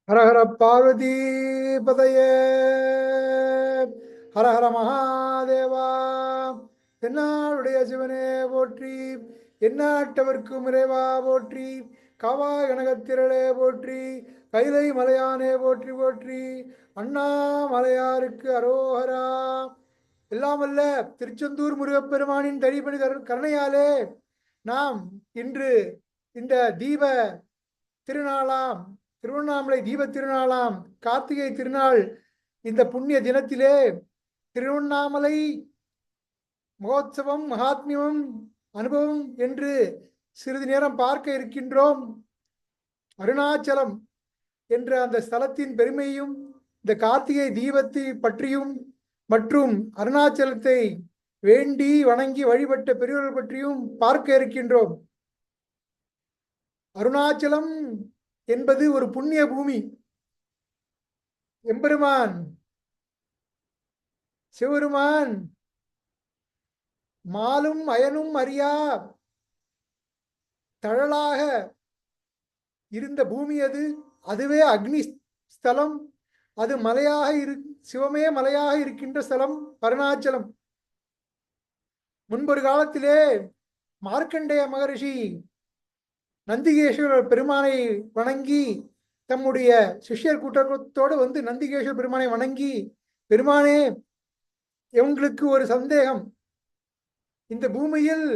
ஹர ஹர பார்வதி பதையே ஹர ஹர மகாதேவா. தென்னாடுடைய சிவனே போற்றி, எந்நாட்டவர்க்கும் இறைவா போற்றி, காவா கனகத்திரளே போற்றி, கைலை மலையானே போற்றி போற்றி, அண்ணாமலையாருக்கு அரோஹரா. எல்லாம் வல்ல திருச்செந்தூர் முருகப்பெருமானின் தனிப்பணி கருணையாலே நாம் இன்று இந்த தீப திருநாளாம் திருவண்ணாமலை தீப திருநாளாம் கார்த்திகை திருநாள் இந்த புண்ணிய தினத்திலே திருவண்ணாமலை மகோத்சவம் மகாத்மியம் அனுபவம் என்று சிறிது நேரம் பார்க்க இருக்கின்றோம். அருணாச்சலம் என்ற அந்த ஸ்தலத்தின் பெருமையும் இந்த கார்த்திகை தீபத்தை பற்றியும் மற்றும் அருணாச்சலத்தை வேண்டி வணங்கி வழிபட்ட பெரியவர்கள் பற்றியும் பார்க்க இருக்கின்றோம். அருணாச்சலம் என்பது ஒரு புண்ணிய பூமி. எம்பெருமான் சிவபெருமான் மாலும் அயனும் அறியா தழலாக இருந்த பூமி அது. அதுவே அக்னி ஸ்தலம். அது மலையாக சிவமே மலையாக இருக்கின்ற ஸ்தலம் அருணாச்சலம். முன்பொரு காலத்திலே மார்க்கண்டேய மகரிஷி நந்திகேஸ்வரர் பெருமானை வணங்கி தம்முடைய சிஷ்யர் கூட்டத்தோடு வந்து நந்திகேஸ்வர பெருமானை வணங்கி, பெருமானே, எங்களுக்கு ஒரு சந்தேகம், இந்த பூமியில்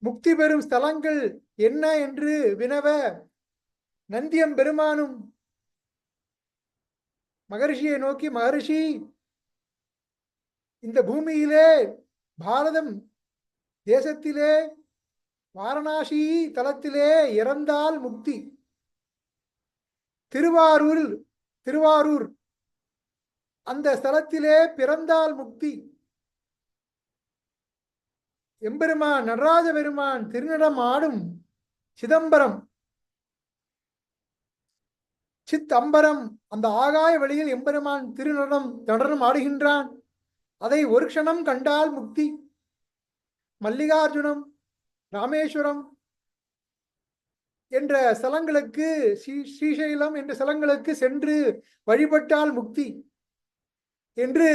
முக்தி பெறும் ஸ்தலங்கள் என்ன என்று வினவ, நந்தியம் பெருமானும் மகரிஷியை நோக்கி, மகரிஷி, இந்த பூமியிலே பாரதம் தேசத்திலே வாரணாசி தலத்திலே இறந்தால் முக்தி, திருவாரூர் அந்த ஸ்தலத்திலே பிறந்தால் முக்தி, எம்பெருமான் நடராஜ பெருமான் திருநடம் ஆடும் சிதம்பரம் சித்தம்பரம் அந்த ஆகாய வழியில் எம்பெருமான் நடனம் ஆடுகின்றான். அதை ஒரு க்ஷணம் கண்டால் முக்தி. மல்லிகார்ஜுனம், ராமேஸ்வரம் என்ற ஸ்தலங்களுக்கு, ஸ்ரீசைலம் என்ற ஸ்தலங்களுக்கு சென்று வழிபட்டால் முக்தி என்று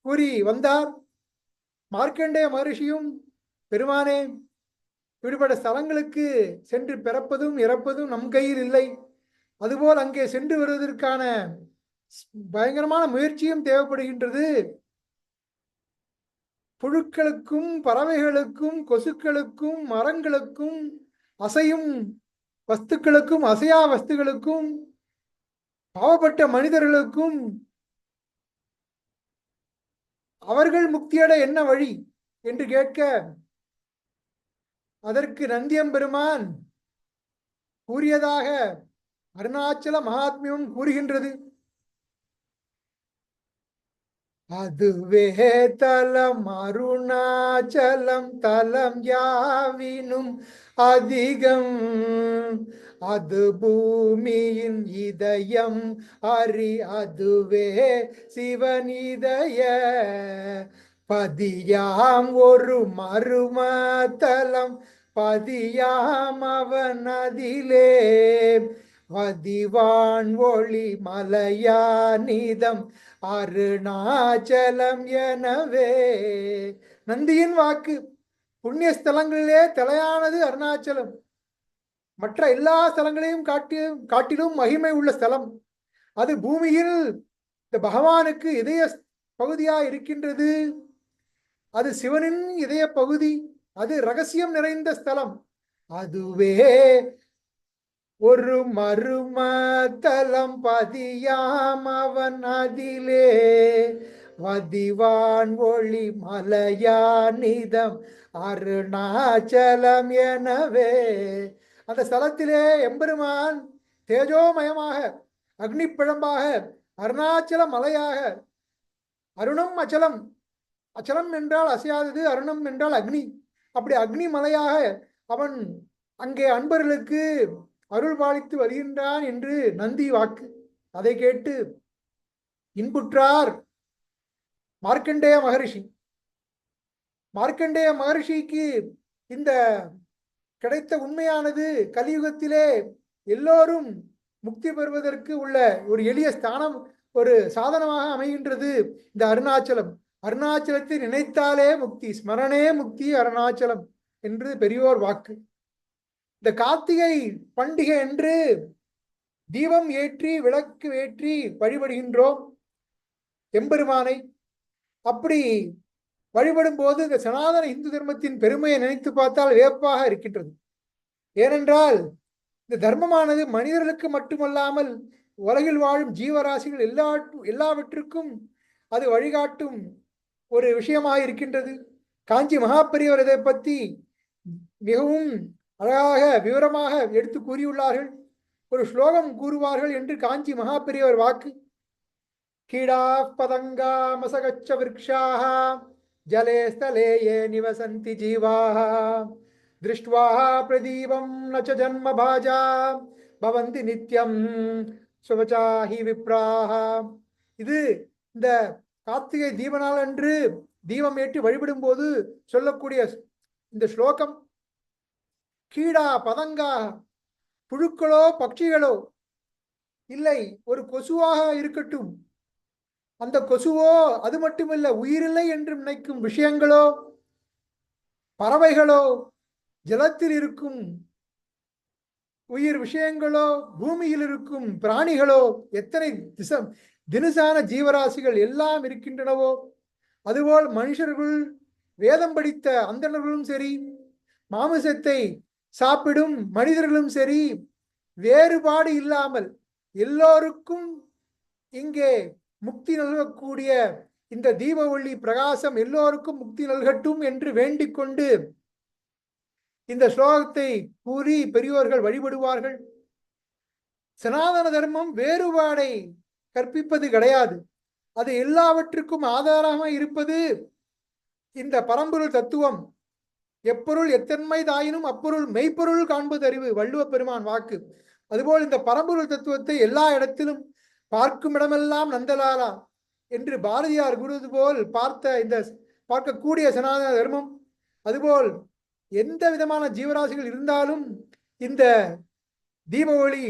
கூறி வந்தார். மார்க்கண்டேய மகரிஷியும், பெருமானே, இப்படிப்பட்ட ஸ்தலங்களுக்கு சென்று பிறப்பதும் இறப்பதும் நம் கையில் இல்லை. அதுபோல் அங்கே சென்று வருவதற்கான பயங்கரமான முயற்சியும் தேவைப்படுகின்றது. புழுக்களுக்கும் பறவைகளுக்கும் கொசுக்களுக்கும் மரங்களுக்கும் அசையும் வஸ்துக்களுக்கும் அசையா வஸ்துகளுக்கும் பாவப்பட்ட மனிதர்களுக்கும் அவர்கள் முக்தியட என்ன வழி என்று கேட்க, அதற்கு நந்தியம்பெருமான் கூறியதாக அருணாச்சல மகாத்மியம் கூறுகின்றது. அதுவே தலம் அருணாச்சலம் தலம் யாவினும் அதிகம், அது பூமியின் இதயம் அறி, அதுவே சிவனிதய பதியாம் ஒரு மருமத்தலம் பதியாம் அவன் அதிலே வதிவான் ஒளி மலையானிதம் அருணாச்சலம் எனவே. நந்தியின் வாக்கு. புண்ணிய ஸ்தலங்களிலே தலையானது அருணாச்சலம். மற்ற எல்லா ஸ்தலங்களையும் காட்டிலும் மகிமை உள்ள ஸ்தலம் அது. பூமியில் இந்த பகவானுக்கு இதய பகுதியா இருக்கின்றது. அது சிவனின் இதய பகுதி. அது ரகசியம் நிறைந்த ஸ்தலம். அதுவே ஒரு மருமத்தலம் பதியாம் அவன் அதிலே வதிவான் ஒளி மலையானிதம் அருணாச்சலம் எனவே. அந்த ஸ்தலத்திலே எம்பெருமான் தேஜோமயமாக, அக்னி பிழம்பாக, அருணாச்சல மலையாக, அருணம் அச்சலம், அச்சலம் என்றால் அசையாதது, அருணம் என்றால் அக்னி, அப்படி அக்னி மலையாக அவன் அங்கே அன்பர்களுக்கு அருள் பாலித்து வருகின்றான் என்று நந்தி வாக்கு. அதை கேட்டு இன்புற்றார் மார்க்கண்டேய மகரிஷி. மார்க்கண்டேய மகரிஷிக்கு இந்த கிடைத்த உண்மையானது கலியுகத்திலே எல்லோரும் முக்தி பெறுவதற்கு உள்ள ஒரு எளிய ஸ்தானம், ஒரு சாதனமாக அமைகின்றது இந்த அருணாச்சலம். அருணாச்சலத்தை நினைத்தாலே முக்தி, ஸ்மரணே முக்தி அருணாச்சலம் என்று பெரியோர் வாக்கு. இந்த கார்த்திகை பண்டிகை என்று தீபம் ஏற்றி விளக்கு ஏற்றி வழிபடுகின்றோம் எம்பெருமானை. அப்படி வழிபடும் போது இந்த சனாதன இந்து தர்மத்தின் பெருமையை நினைத்து பார்த்தால் வியப்பாக இருக்கின்றது. ஏனென்றால் இந்த தர்மமானது மனிதர்களுக்கு மட்டுமல்லாமல் உலகில் வாழும் ஜீவராசிகள் எல்லாவற்றுக்கும் அது வழிகாட்டும் ஒரு விஷயமாக இருக்கின்றது. காஞ்சி மகாபெரியவர் இதை பற்றி மிகவும் அழகாக விவரமாக எடுத்து கூறியுள்ளார்கள். ஒரு ஸ்லோகம் கூறுவார்கள் என்று காஞ்சி மகாபெரியவர் வாக்கு. கீடா பதங்கா மசகச்ச விருக்ஷாः ஜலே ஸ்தலே ஏ நிவசந்தி ஜீவாः திருஷ்ட்வா பிரதீபம் ந ச ஜன்ம பாஜா பவந்தி நித்யம் சுவச்சாஹி விப்ராஹ. இது இந்த கார்த்திகை தீப நாள் அன்று தீபம் ஏற்றி வழிபடும் போது சொல்லக்கூடிய இந்த ஸ்லோகம். கீடா பதங்கா, புழுக்களோ பட்சிகளோ இல்லை, ஒரு கொசுவாக இருக்கட்டும், அந்த கொசுவோ அது மட்டுமல்ல, உயிரில்லை என்று நினைக்கும் விஷயங்களோ, பறவைகளோ, ஜலத்தில் இருக்கும் உயிர் விஷயங்களோ, பூமியில் இருக்கும் பிராணிகளோ, எத்தனை தினசான ஜீவராசிகள் எல்லாம் இருக்கின்றனவோ, அதுபோல் மனுஷர்கள், வேதம் படித்த அந்தணர்களும் சரி, மாமிசத்தை சாப்பிடும் மனிதர்களும் சரி, வேறுபாடு இல்லாமல் எல்லோருக்கும் இங்கே முக்தி நல்கக்கூடிய இந்த தீப ஒளி பிரகாசம் எல்லோருக்கும் முக்தி நல்கட்டும் என்று வேண்டிக் கொண்டு இந்த ஸ்லோகத்தை கூறி பெரியோர்கள் வழிபடுவார்கள். சனாதன தர்மம் வேறுபாடை கற்பிப்பது கிடையாது. அது எல்லாவற்றுக்கும் ஆதாரமாக இருப்பது இந்த பரம்பொருள் தத்துவம். எப்பொருள் எத்தன்மை தாயினும் அப்பொருள் மெய்ப்பொருள் காண்பது அறிவு, வள்ளுவ பெருமான் வாக்கு. அதுபோல் இந்த பரம்பொருள் தத்துவத்தை எல்லா இடத்திலும் பார்க்கும் இடமெல்லாம் நந்தலாலா என்று பாரதியார் கூறுவது போல் பார்க்கக்கூடிய சனாதன தர்மம். அதுபோல் எந்த விதமான ஜீவராசிகள் இருந்தாலும் இந்த தீப ஒளி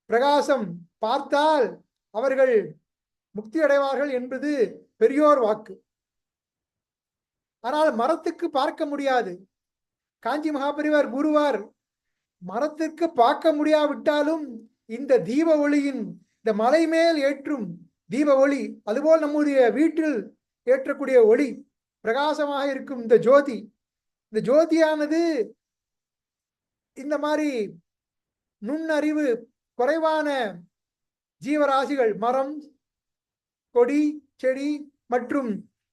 பிரகாசம் பார்த்தால் அவர்கள் முக்தி அடைவார்கள் என்பது பெரியோர் வாக்கு. ஆனால் மரத்துக்கு பார்க்க முடியாது. காஞ்சி மகாபெரிவர் கூறுவார், மரத்திற்கு பார்க்க முடியாவிட்டாலும் இந்த தீப ஒளியின், இந்த மலை மேல் ஏற்றும் தீப ஒளி, அதுபோல் நம்முடைய வீட்டில் ஏற்றக்கூடிய ஒளி பிரகாசமாக இருக்கும் இந்த ஜோதி, இந்த ஜோதியானது இந்த மாதிரி நுண்ணறிவு குறைவான ஜீவராசிகள், மரம், கொடி, செடி மற்றும்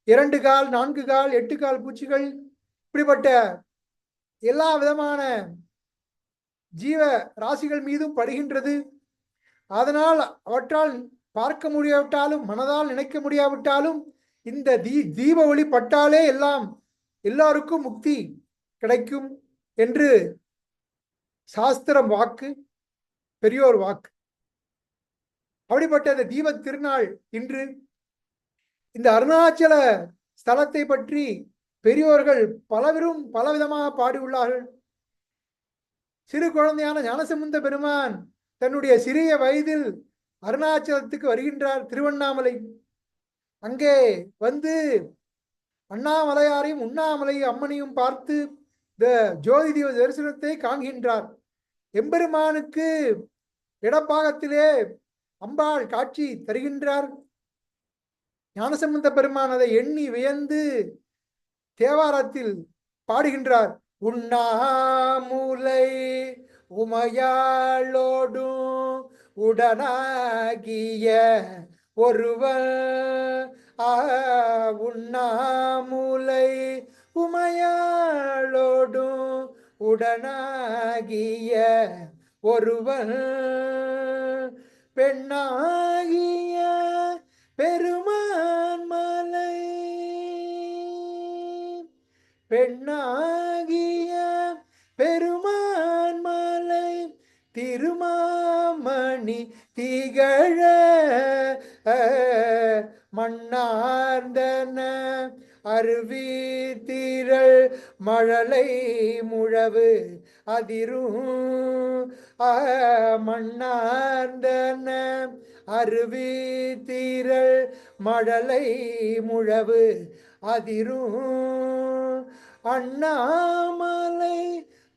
2 கால், 4 கால், 8 கால் பூச்சிகள், இப்படிப்பட்ட எல்லா விதமான ஜீவ ராசிகள் மீதும் படுகின்றது. அதனால் அவற்றால் பார்க்க முடியாவிட்டாலும், மனதால் நினைக்க முடியாவிட்டாலும் இந்த தீப ஒளி பட்டாலே எல்லாருக்கும் முக்தி கிடைக்கும் என்று சாஸ்திரம் வாக்கு, பெரியோர் வாக்கு. அப்படிப்பட்ட இந்த தீப திருநாள் இன்று. இந்த அருணாச்சல ஸ்தலத்தை பற்றி பெரியோர்கள் பலவரும் பலவிதமாக பாடியுள்ளார்கள். சிறு குழந்தையான ஞானசம்பந்த பெருமான் தன்னுடைய சிறிய வயதில் அருணாச்சலத்துக்கு வருகின்றார், திருவண்ணாமலை. அங்கே வந்து அண்ணாமலையாரையும் உண்ணாமலை அம்மனையும் பார்த்து இந்த ஜோதி தீப தரிசனத்தை காண்கின்றார். எம்பெருமானுக்கு இடப்பாகத்திலே அம்பாள் காட்சி தருகின்றார். ஞானசம்பந்த பெருமான் அதை எண்ணி வியந்து தேவாரத்தில் பாடுகின்றார். உண்ணாமுலை உமையாளோடும் உடனாகிய ஒருவன், உண்ணாமுலை உமையாளோடும் உடனாகிய ஒருவன், பெண்ணாகிய பெருமான் மலை, பெண்ணாகிய பெருமான் மலை திருமாமணி திகழ மண்ணார்ந்தன அருவி திரள் மழலை முழவு அதிரும் மண்ணார்ந்தன அருவி தீரள் மழலை முழவு அதிரும் அண்ணாமலை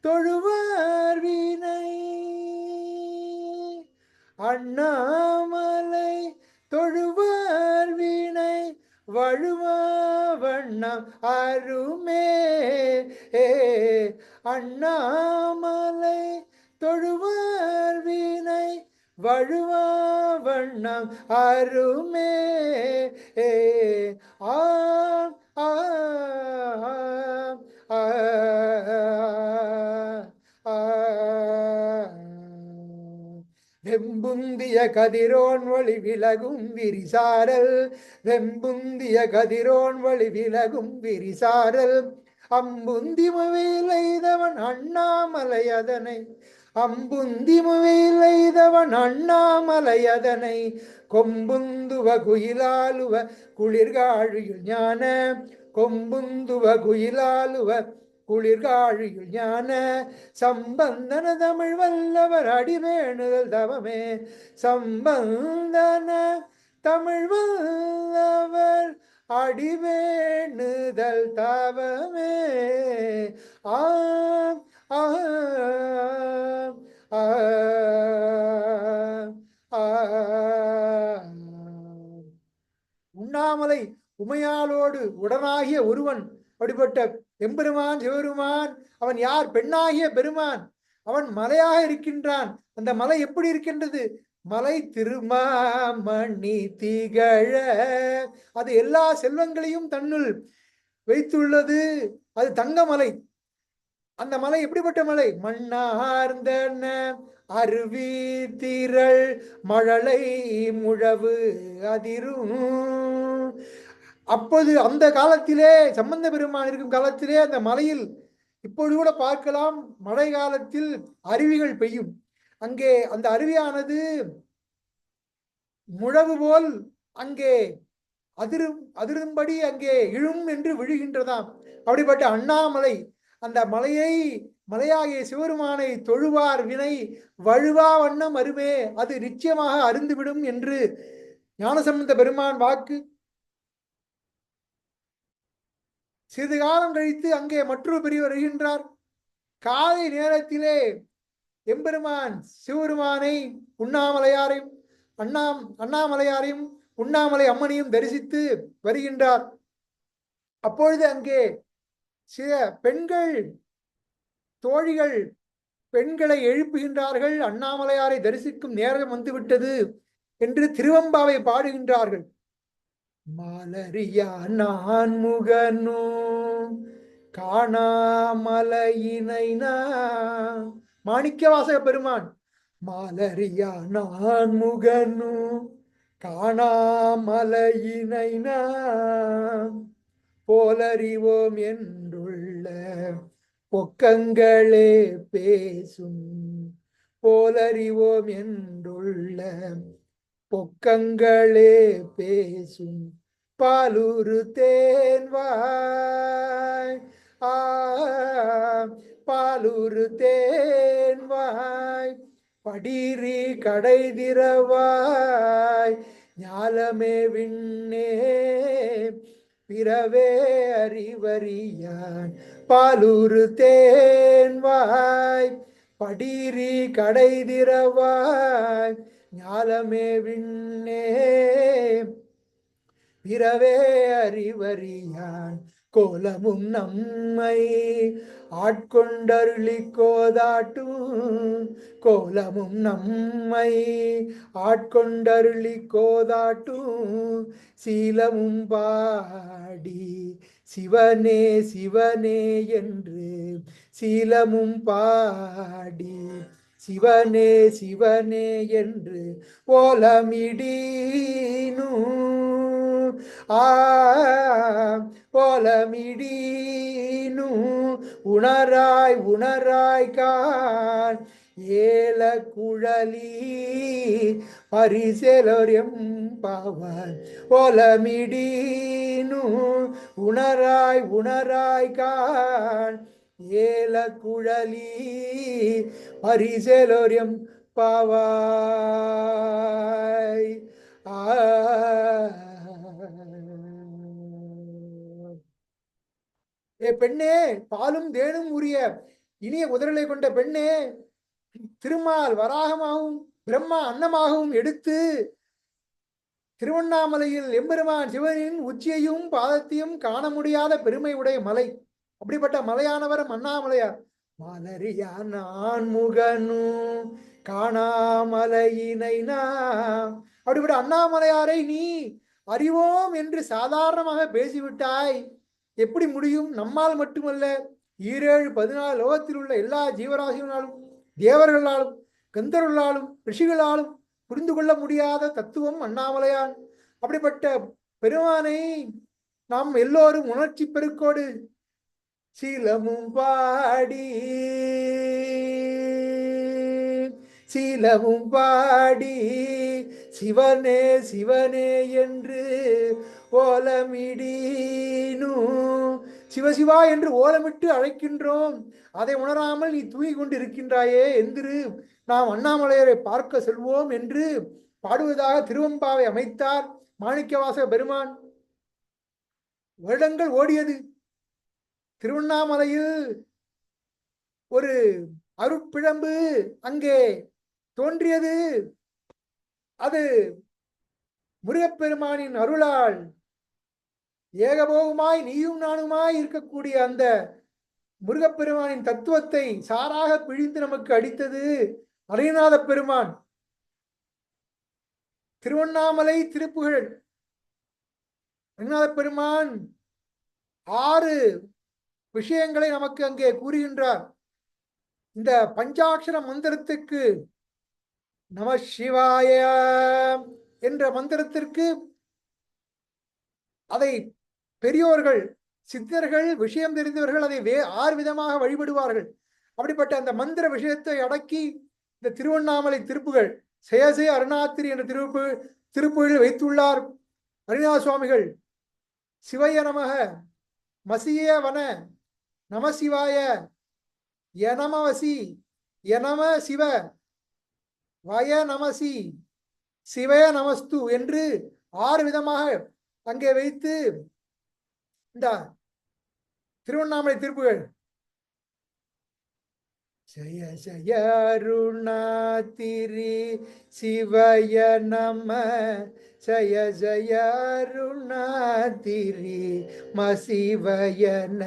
தொழுவார் வினை அண்ணாமலை தொழுவார் வினை வழுவா வண்ணம் அருமே அண்ணாமலை தொழுவார் வினை வழுவா வண்ணம் அருமே ஆ ஆ ஆ வெம்புந்திய கதிரோன் வழி விலகும் விரிசாரல் வெம்புந்திய கதிரோன் வழி விலகும் விரிசாரல் அம்புந்திமுவையிலைதவன் அண்ணாமலை அதனை அம்புந்திமுவையிலைதவன் அண்ணாமலை அதனை கொம்புந்துவ குயிலாலுவ குளிர்காழியுள் ஞான கொம்புந்துவ குயிலாலுவ குளிர்காழியுள் ஞான சம்பந்தன தமிழ் வல்லவர் அடிவேணுதல் தவமே சம்பந்தன தமிழ் வல்லவர் அடிவேணுதல் தவமே ஆம் ஆம் உண்ணாமலை உமையாளோடு உடனாகிய ஒருவன் அப்படிப்பட்ட எம்பெருமான் சிவபெருமான் அவன் யார்? பெண்ணாகிய பெருமான். அவன் மலையாக இருக்கின்றான். அந்த மலை எப்படி இருக்கின்றது? மலை திருமாமணி திகழ, அது எல்லா செல்வங்களையும் தன்னுள் வைத்துள்ளது. அது தங்கமலை. அந்த மலை எப்படிப்பட்ட மலை? மண்ணார்ந்தன அருவி திரள் மழலை முழவு அதிரும். அப்போது அந்த காலத்திலே சம்பந்த பெருமான் இருக்கும் காலத்திலே அந்த மலையில் இப்பொழுது கூட பார்க்கலாம், மழை காலத்தில் அருவிகள் பெய்யும். அங்கே அந்த அருவியானது முழவு போல் அங்கே அதிரும்படி அங்கே இழும் என்று விழுகின்றதாம். அப்படிப்பட்ட அண்ணாமலை அந்த மலையை மலையாகிய சிவருமானை தொழுவார் வினை வழுவா வண்ணம் அருமே, அது நிச்சயமாக அருந்துவிடும் என்று ஞானசம்பந்த பெருமான் வாக்கு. சிறிது காலம் கழித்து அங்கே மற்றொரு பெரியவர் வருகின்றார். காலை நேரத்திலே எம்பெருமான் சிவபெருமானை அண்ணாமலையாரையும் உண்ணாமலை அம்மனையும் தரிசித்து வருகின்றார். அப்பொழுது அங்கே சில பெண்கள் தோழிகள் பெண்களை எழுப்புகின்றார்கள். அண்ணாமலையாரை தரிசிக்கும் நேரம் வந்துவிட்டது என்று திருவம்பாவை பாடுகின்றார்கள். மலரியா நான் முகனோ காணாமலையினை மாணிக்கவாசக பெருமான் மலரியா நான் முகனோ காணாமலையினை போலறிவோம் என்றுள்ள பொக்கங்களே பேசும் போலறிவோம் என்றுள்ள பொக்கங்களே பேசும் பாலூரு தேன்வாய் பாலூரு தேன்வாய் படிரி கடை திறவாய் ஞாலமே விண்ணே பிறவே அறிவறியான் பாலூரு தேன்வாய் படிரி கடை திறவாய் ஞாலமே விண்ணே பிறவே அறிவறியான் கோலமும் நம்மை ஆட்கொண்டருளி கோதாட்டும் கோலமும் நம்மை ஆட்கொண்டருளி கோதாட்டும் சீலமும் பாடி சிவனே சிவனே என்று சீலமும் பாடி சிவனே சிவனே என்று ஓலமிடீனு ஓலமிடீனு உணராய் உணராய் கான் ஏல குழலி பரிசெலோரியம் பாவான் ஓலமிடீனு உணராய் உணராய் கான் ஏல குழலி பரிசெலோரியம் பாவாய். ஏ பெண்ணே, பாலும் தேனும் உரிய இனிய உதரலை கொண்ட பெண்ணே, திருமால் வராகமாகவும் பிரம்மா அன்னமாகவும் எடுத்து திருவண்ணாமலையில் எம்பெருமான் சிவனின் உச்சியையும் பாதத்தையும் காண முடியாத பெருமை உடைய மலை. அப்படிப்பட்ட மலையானவர் அண்ணாமலையார். மலரியா நான் முகனும் காணாமலையினை நாம். அப்படிப்பட்ட அண்ணாமலையாரை நீ அறிவோம் என்று சாதாரணமாக பேசிவிட்டாய். எப்படி முடியும்? நம்மால் மட்டுமல்ல, 14 லோகத்தில் உள்ள எல்லா ஜீவராசிகளாலும், தேவர்களாலும், கந்தர்களாலும், ரிஷிகளாலும் புரிந்து கொள்ள முடியாத தத்துவம் அண்ணாமலையான். அப்படிப்பட்ட பெருமானை நாம் எல்லோரும் உணர்ச்சி பெருக்கோடு சீலமும் பாடி சீலமும் பாடி சிவனே சிவனே என்று ஓலமிடீனு. சிவசிவா என்று ஓலமிட்டு அழைக்கின்றோம். அதை உணராமல் நீ தூங்கி கொண்டு இருக்கின்றாயே, எந்திரு, நாம் அண்ணாமலையரை பார்க்க செல்வோம் என்று பாடுவதாக திருவம்பாவை அமைத்தார் மாணிக்கவாசக பெருமான். வருடங்கள் ஓடியது. திருவண்ணாமலையில் ஒரு அருட்பிழம்பு அங்கே தோன்றியது. அது முருகப்பெருமானின் அருளால் ஏகபோகமாய் நீயும் நானுமாய் இருக்கக்கூடிய அந்த முருகப்பெருமானின் தத்துவத்தை சாராக பிழிந்து நமக்கு அடித்தது அரைநாத பெருமான். திருவண்ணாமலை திருப்புகழ் அரைநாத பெருமான் 6 விஷயங்களை நமக்கு அங்கே கூறுகின்றார். இந்த பஞ்சாட்சர மந்திரத்துக்கு நம சிவாய என்ற மந்திரத்திற்கு அதை பெரியோர்கள், சித்தர்கள், விஷயம் தெரிந்தவர்கள் அதை 6 விதமாக வழிபடுவார்கள். அப்படிப்பட்ட அந்த மந்திர விஷயத்தை அடக்கி இந்த திருவண்ணாமலை திருப்புகள் செயசெய அருணாத்திரி என்ற திருப்புகளில் வைத்துள்ளார் அருணா சுவாமிகள். சிவய நமக, மசிய வன, நம சிவாய, யநமவசி, யநம சிவ, வய நமசி, சிவய நமஸ்து என்று 6 விதமாக அங்கே வைத்து இந்த திருவண்ணாமலை திருப்புகள் ஜய ஜய அருணாத்திரி சிவய நம, ஜய ஜய அருணாத்திரி மசிவயன,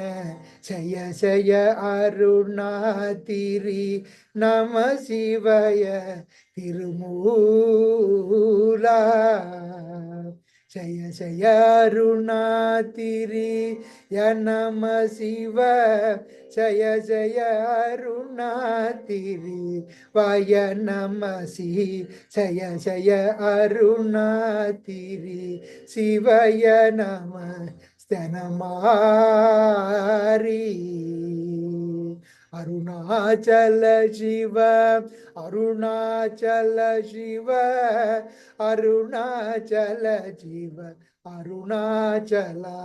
ஜய ஜய அருணாத்திரி நம சிவய திருமூலா. ஜய ஜய அருணாத்திரி யநம சிவ, ஜய ஜய அருணாத்திரி வய நமசி, ஜய ஜய அருணாத்திரி சிவய நம ஸ்தனமாரி. அருணாச்சல சிவ, அருணாச்சல சிவ, அருணாச்சல சிவ, அருணாச்சலா,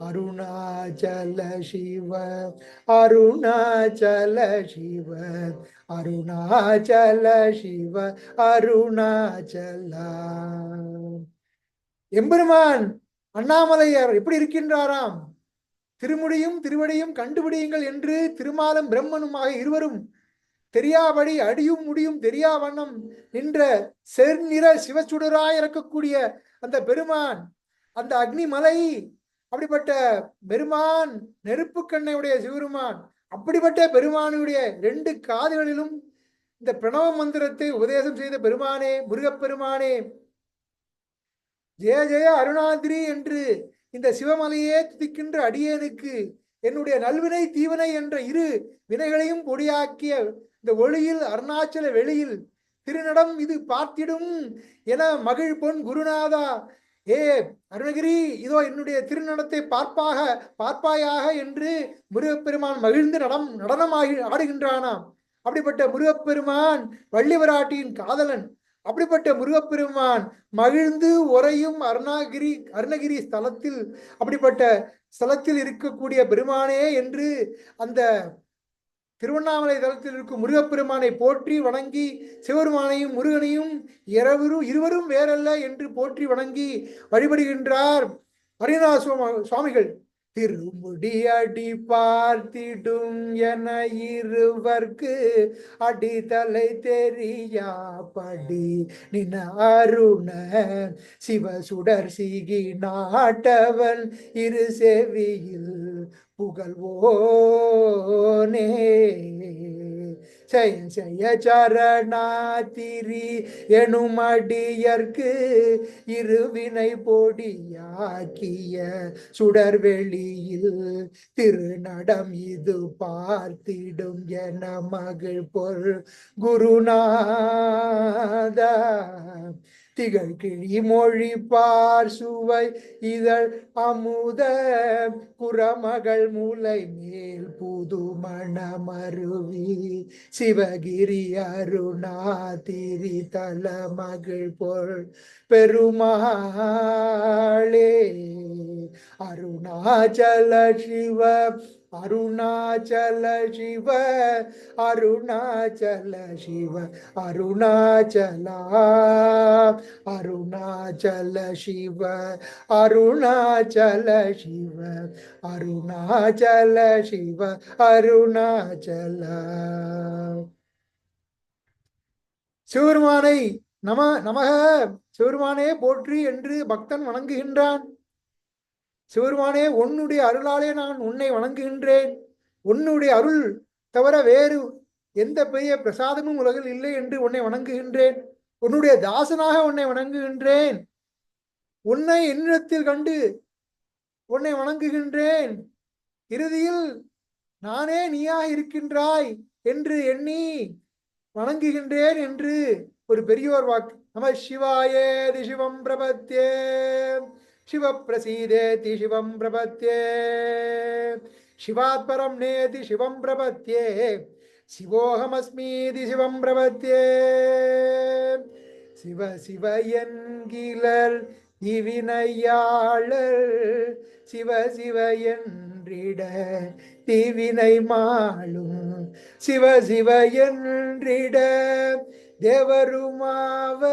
அருணாச்சல சிவ, அருணாச்சல சிவ, அருணாச்சல சிவ, அருணாச்சலா. எம்பெருமான் அண்ணாமலையார் எப்படி இருக்கின்றாராம்? திருமுடியும் திருவடியும் கண்டுபிடியுங்கள் என்று திருமாலும் பிரம்மனுமாக இருவரும் தெரியாபடி அடியும் முடியும் தெரியா வண்ணம் நின்ற செந்நிற சிவச்சுடராய் இருக்கக்கூடிய அந்த பெருமான், அந்த அக்னிமலை. அப்படிப்பட்ட பெருமான் நெருப்பு கண்ணையுடைய சிவருமான். அப்படிப்பட்ட பெருமானுடைய 2 காதுகளிலும் இந்த பிரணவ மந்திரத்தை உபதேசம் செய்த பெருமானே, முருகப்பெருமானே, ஜெய ஜெய அருணாதிரி என்று இந்த சிவமலையே துதிக்கின்ற அடியேனுக்கு என்னுடைய நல்வினை தீவனை என்ற 2 வினைகளையும் பொடியாக்கிய இந்த ஒளியில் அருணாச்சல வெளியில் திருநடம் இது பார்த்திடும் என மகிழ் பொன் குருநாதா, ஏ அருணகிரி, இதோ என்னுடைய திருநடத்தை பார்ப்பாயாக என்று முருகப்பெருமான் மகிழ்ந்து நடனமாகி ஆடுகின்றானாம். அப்படிப்பட்ட முருகப்பெருமான் வள்ளிவராட்டியின் காதலன். அப்படிப்பட்ட முருகப்பெருமான் மகிழ்ந்து உறையும் அருணகிரி ஸ்தலத்தில், அப்படிப்பட்ட ஸ்தலத்தில் இருக்கக்கூடிய பெருமானே என்று அந்த திருவண்ணாமலை தலத்தில் இருக்கும் முருகப்பெருமானை போற்றி வணங்கி, சிவபெருமானையும் முருகனையும் இருவரும் வேறல்ல என்று போற்றி வணங்கி வழிபடுகின்றார் ஹரிநாத சுவாமிகள். திருமுடி அடி பார்த்திடும் என இருவர்க்கு அடித்தலை தெரியாபடி நின அருண சிவ சுடர் சிகி நாட்டவன் இரு செவியில் புகழ்வோனே. ஜெய ஜெய சரணாதிரி எனும் அடியர்க்கு இருவினை பொடியாக்கிய சுடர்வெளியில் திருநடம் இது பார்த்திடும் என மகிழ் பொருள் குருநாதா. திகழ் கிழி மொழி பார் சுவை இதழ் அமுத குரமகள் மூலை மேல் புது மணமருவி சிவகிரி அருணாதிரி தல மகிழ் பொருள் பெருமாளே. அருணாச்சல சிவ அருணாச்சல சிவ அருணாச்சல சிவ அருணாச்சலா அருணாச்சல சிவ அருணாச்சல சிவ அருணாச்சல சிவ அருணாச்சல. சிவபெருமானை நமக சிவபெருமானே போற்றி என்று பக்தன் வணங்குகின்றான். சிவபெருமானே, உன்னுடைய அருளாலே நான் உன்னை வணங்குகின்றேன். உன்னுடைய அருள் தவிர வேறு எந்த பெரிய பிரசாதமும் உலகில் இல்லை என்று உன்னை வணங்குகின்றேன். உன்னுடைய தாசனாக உன்னை வணங்குகின்றேன். உன்னை என்னிடத்தில் கண்டு உன்னை வணங்குகின்றேன். இறுதியில் நானே நீயாக இருக்கின்றாய் என்று எண்ணி வணங்குகின்றேன் என்று ஒரு பெரியோர் வாக்கு. நம சிவாயேதி சிவம் பிரபத்யே शिव प्रसीदेति शिवं प्रपद्ये शिवात् परं नेति शिवं प्रपद्ये शिवोऽहमस्मीति शिवं प्रपद्ये. शिव शिव என்கிலர் திவினையாளர் சிவ சிவ என்றிட தீவினை மாளும் சிவ சிவ என்றிட தேவருமாவர்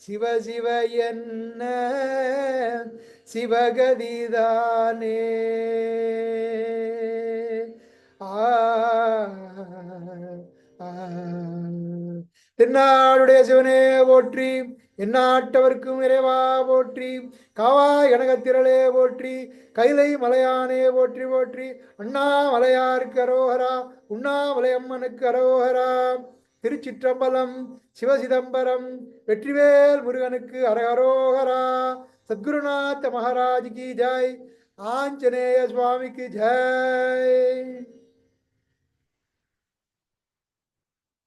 சிவ சிவ என்ன சிவகதிதானே. தென்னாடுடைய சிவனே போற்றி, எந்நாட்டவர்க்கும் இறைவா போற்றி, காவாய் கனகத்திரளே போற்றி, கைலை மலையானே போற்றி போற்றி, அண்ணாமலையாருக்கு அரோகரா, உண்ணாமலையம்மனுக்கு அரோகரா. திருச்சிற்றம்பலம், சிவசிதம்பரம், வெற்றிவேல் முருகனுக்கு அரகரோகரா. சத்குருநாத மகாராஜ் கி ஜெய், ஆஞ்சநேய சுவாமிக்கு ஜெய்.